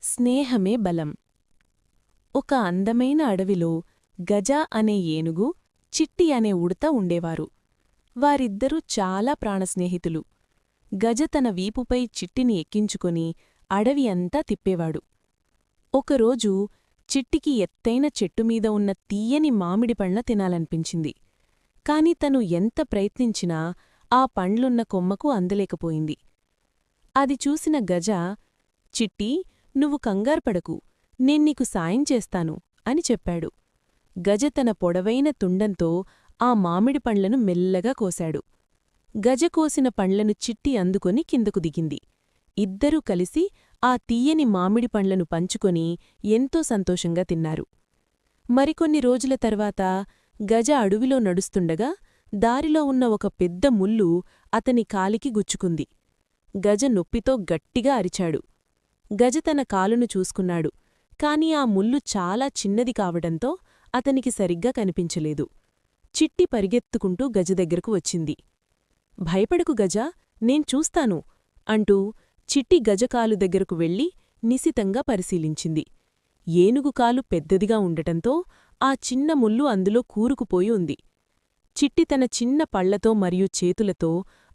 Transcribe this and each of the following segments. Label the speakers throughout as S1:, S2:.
S1: స్నేహమే బలం. ఒక అందమైన అడవిలో గజ అనే ఏనుగు, చిట్టి అనే ఉడత ఉండేవారు. వారిద్దరూ చాలా ప్రాణస్నేహితులు. గజ తన వీపుపై చిట్టిని ఎక్కించుకొని అడవి అంతా తిప్పేవాడు. ఒకరోజు చిట్టికి ఎత్తైన చెట్టుమీద ఉన్న తీయని మామిడి పండ్ల తినాలనిపించింది. కాని తను ఎంత ప్రయత్నించినా ఆ పండ్లున్న కొమ్మకు అందలేకపోయింది. అది చూసిన గజ, చిట్టీ, నువ్వు కంగార్పడకు, నేన్నీకు సాయం చేస్తాను అని చెప్పాడు. గజ తన పొడవైన తుండంతో ఆ మామిడి పండ్లను మెల్లగా కోశాడు. గజ కోసిన పండ్లను చిట్టి అందుకొని కిందకు దిగింది. ఇద్దరూ కలిసి ఆ తీయని మామిడి పండ్లను పంచుకొని ఎంతో సంతోషంగా తిన్నారు. మరికొన్ని రోజుల తర్వాత గజ అడవిలో నడుస్తుండగా దారిలో ఉన్న ఒక పెద్ద ముల్లు అతని కాలికి గుచ్చుకుంది. గజ నొప్పితో గట్టిగా అరిచాడు. గజ తన కాలును చూసుకున్నాడు, కాని ఆ ముల్లు చాలా చిన్నది కావడంతో అతనికి సరిగ్గా కనిపించలేదు. చిట్టి పరిగెత్తుకుంటూ గజ దగ్గరకు వచ్చింది. భయపడకు గజా, నేను చూస్తాను అంటూ చిట్టి గజకాలు దగ్గరకు వెళ్లి నిశితంగా పరిశీలించింది. ఏనుగు కాలు పెద్దదిగా ఉండటంతో ఆ చిన్న ముల్లు అందులో కూరుకుపోయి ఉంది. చిట్టి తన చిన్న పళ్లతో మరియు చేతులతో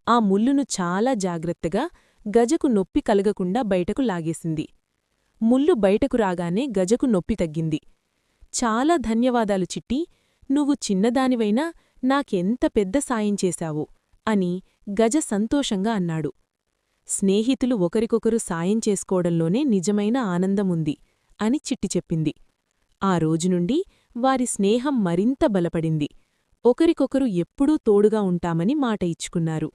S1: ఆ ముల్లును చాలా జాగ్రత్తగా గజకు నొప్పి కలగకుండా బయటకు లాగేసింది. ముల్లు బయటకు రాగానే గజకు నొప్పి తగ్గింది. చాలా ధన్యవాదాలు చిట్టి, నువ్వు చిన్నదానివైనా నాకెంత పెద్ద సాయం చేశావో అని గజ సంతోషంగా అన్నాడు. స్నేహితులు ఒకరికొకరు సాయం చేసుకోవడంలోనే నిజమైన ఆనందముంది అని చిట్టి చెప్పింది. ఆ రోజునుండి వారి స్నేహం మరింత బలపడింది. ఒకరికొకరు ఎప్పుడూ తోడుగా ఉంటామని మాట ఇచ్చుకున్నారు.